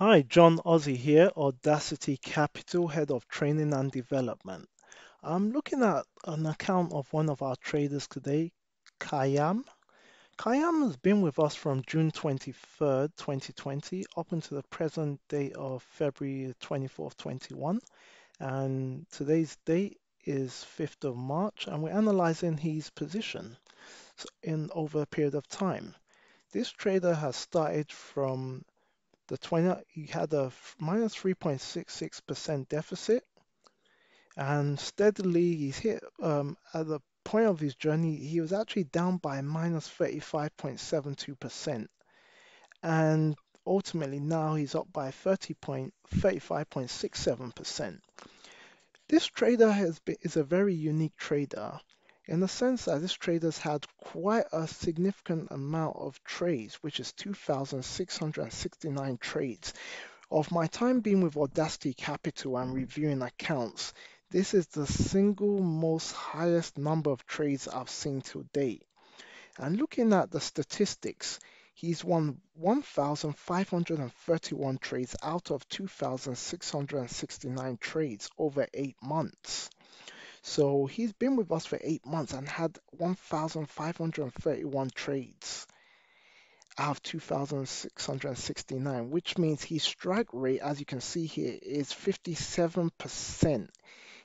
Hi, John Ozzie here, AudaCity Capital, Head of Training and Development. I'm looking at an account of one of our traders today, Khayam. Khayam has been with us from June 23rd, 2020, up until the present date of February 24th, 21. And today's date is 5th of March, and we're analyzing his position in over a period of time. This trader has started from the 20, he had a minus 3.66% deficit, and steadily he's hit at the point of his journey, he was actually down by minus 35.72%, and ultimately now he's up by 35.67%. This trader is a very unique trader in the sense that this trader's had quite a significant amount of trades, which is 2,669 trades. Of my time being with AudaCity Capital and reviewing accounts, this is the single most highest number of trades I've seen to date. And looking at the statistics, he's won 1,531 trades out of 2,669 trades over 8 months. So he's been with us for 8 months and had 1,531 trades out of 2,669, which means his strike rate, as you can see here, is 57%.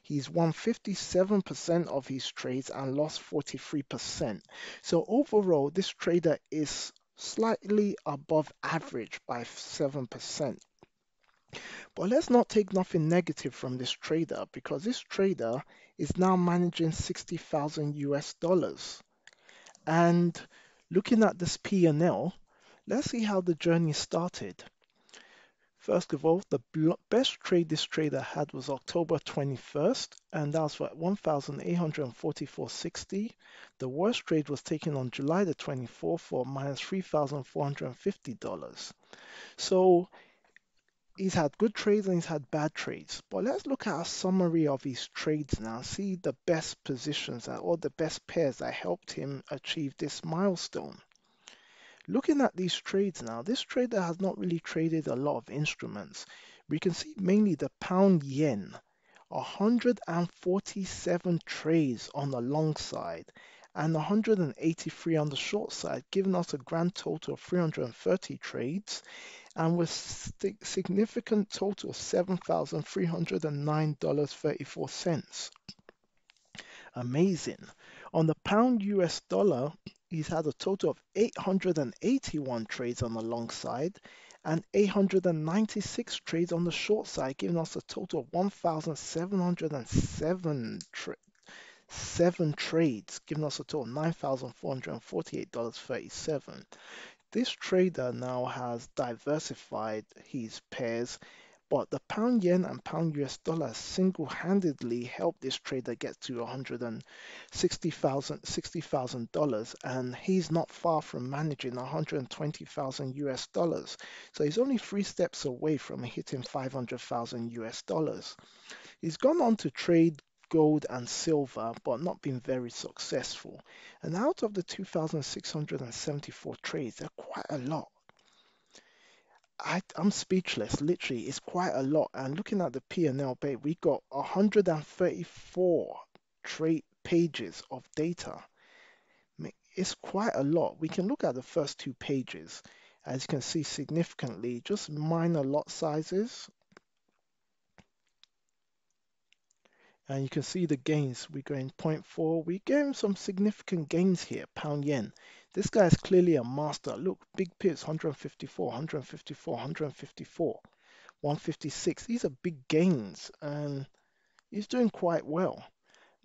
He's won 57% of his trades and lost 43%. So overall, this trader is slightly above average by 7%. But let's not take nothing negative from this trader because this trader is now managing 60,000 US dollars. And looking at this P&L, let's see how the journey started. First of all, the best trade this trader had was October 21st, and that was for 1,844.60. The worst trade was taken on July the 24th for minus $3,450. So he's had good trades and he's had bad trades. But let's look at a summary of his trades now, see the best positions or the best pairs that helped him achieve this milestone. Looking at these trades now, this trader has not really traded a lot of instruments. We can see mainly the pound yen, 147 trades on the long side and 183 on the short side, giving us a grand total of 330 trades and with significant total of $7,309.34. Amazing. On the pound US dollar, he's had a total of 881 trades on the long side and 896 trades on the short side, giving us a total of 1,707 trades, giving us a total of $9,448.37. This trader now has diversified his pairs, but the pound yen and pound US dollar single-handedly helped this trader get to $160,000, and he's not far from managing 120,000 US dollars. So he's only 3 steps away from hitting 500,000 US dollars. He's gone on to trade gold and silver, but not been very successful. And out of the 2,674 trades, they're quite a lot. I'm speechless, literally, it's quite a lot. And looking at the P&L page, we got 134 trade pages of data. It's quite a lot. We can look at the first 2 pages. As you can see, significantly, just minor lot sizes. And you can see the gains. We're going 0.4. We're getting some significant gains here, pound yen. This guy is clearly a master. Look, big pips, 154, 154, 154, 156. These are big gains, and he's doing quite well.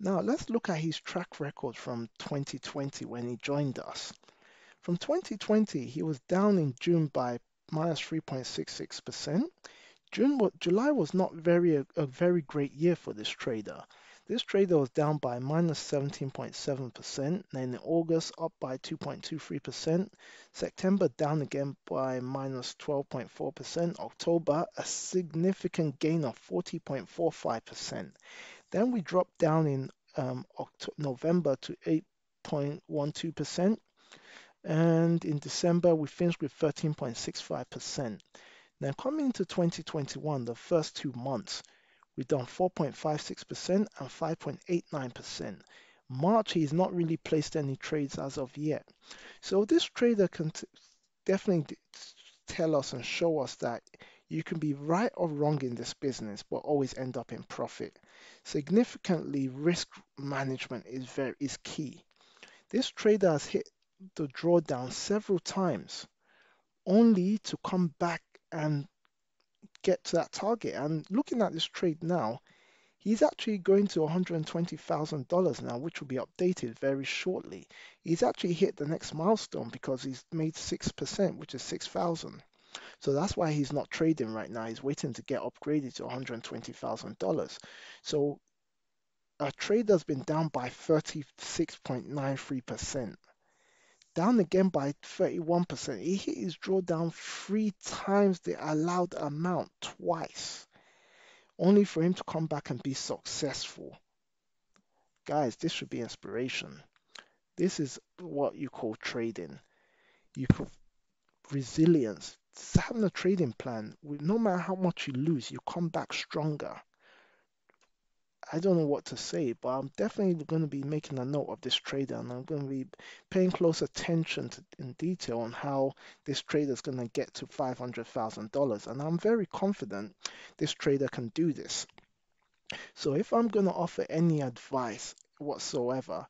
Now, let's look at his track record from 2020 when he joined us. From 2020, he was down in June by minus 3.66%. July was not a very great year for this trader. This trader was down by minus 17.7%, then in August up by 2.23%, September down again by minus 12.4%, October a significant gain of 40.45%. Then we dropped down in November to 8.12%, and in December we finished with 13.65%. Now coming into 2021, the first 2 months, we've done 4.56% and 5.89%. March, he's not really placed any trades as of yet. So this trader can definitely tell us and show us that you can be right or wrong in this business, but always end up in profit. Significantly, risk management is key. This trader has hit the drawdown several times, only to come back and get to that target. And looking at this trade now, he's actually going to $120,000 now, which will be updated very shortly. He's actually hit the next milestone because he's made 6%, which is 6,000. So that's why he's not trading right now. He's waiting to get upgraded to $120,000. So a trade has been down by 36.93%, down again by 31%. He hit his drawdown 3 times the allowed amount twice, only for him to come back and be successful. Guys, this should be inspiration. This is what you call trading. You call resilience. It's having a trading plan. No matter how much you lose, you come back stronger. I don't know what to say, but I'm definitely going to be making a note of this trader, and I'm going to be paying close attention in detail on how this trader is going to get to $500,000. And I'm very confident this trader can do this. So if I'm going to offer any advice whatsoever,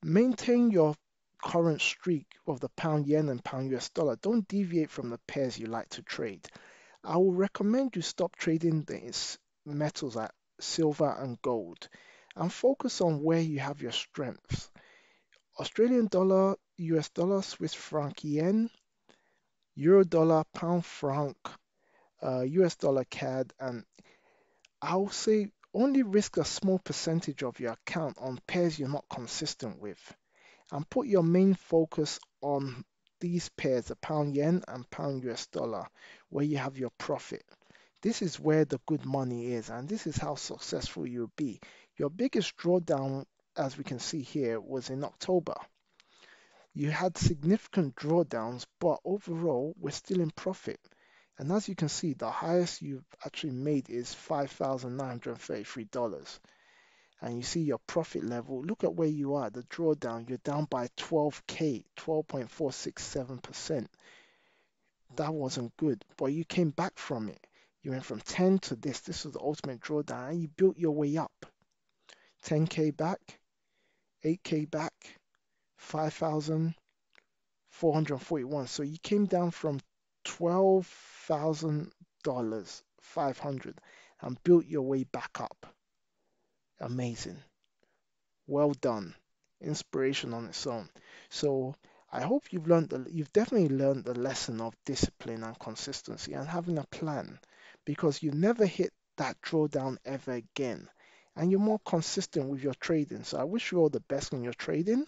maintain your current streak of the pound yen and pound US dollar. Don't deviate from the pairs you like to trade. I will recommend you stop trading the metals like silver and gold and focus on where you have your strengths. Australian dollar, US dollar, Swiss franc yen, euro dollar, pound franc, US dollar CAD, and I'll say only risk a small percentage of your account on pairs you're not consistent with, and put your main focus on these pairs, the pound yen and pound US dollar, where you have your profit. This is where the good money is, and this is how successful you'll be. Your biggest drawdown, as we can see here, was in October. You had significant drawdowns, but overall, we're still in profit. And as you can see, the highest you've actually made is $5,933. And you see your profit level. Look at where you are, the drawdown. You're down by 12K, 12.467%. That wasn't good, but you came back from it. You went from 10 to this. This was the ultimate drawdown, and you built your way up. 10K back, 8K back, 5,441. So you came down from $12,000, 500, and built your way back up. Amazing. Well done. Inspiration on its own. So I hope you've definitely learned the lesson of discipline and consistency and having a plan, because you never hit that drawdown ever again, and you're more consistent with your trading. So I wish you all the best in your trading,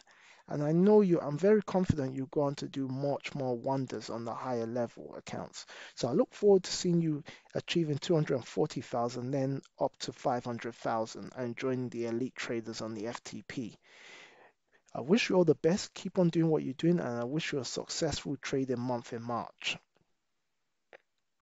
and I'm very confident you're going to do much more wonders on the higher level accounts. So I look forward to seeing you achieving 240,000, then up to 500,000, and joining the elite traders on the FTP. I wish you all the best. Keep on doing what you're doing, and I wish you a successful trading month in March.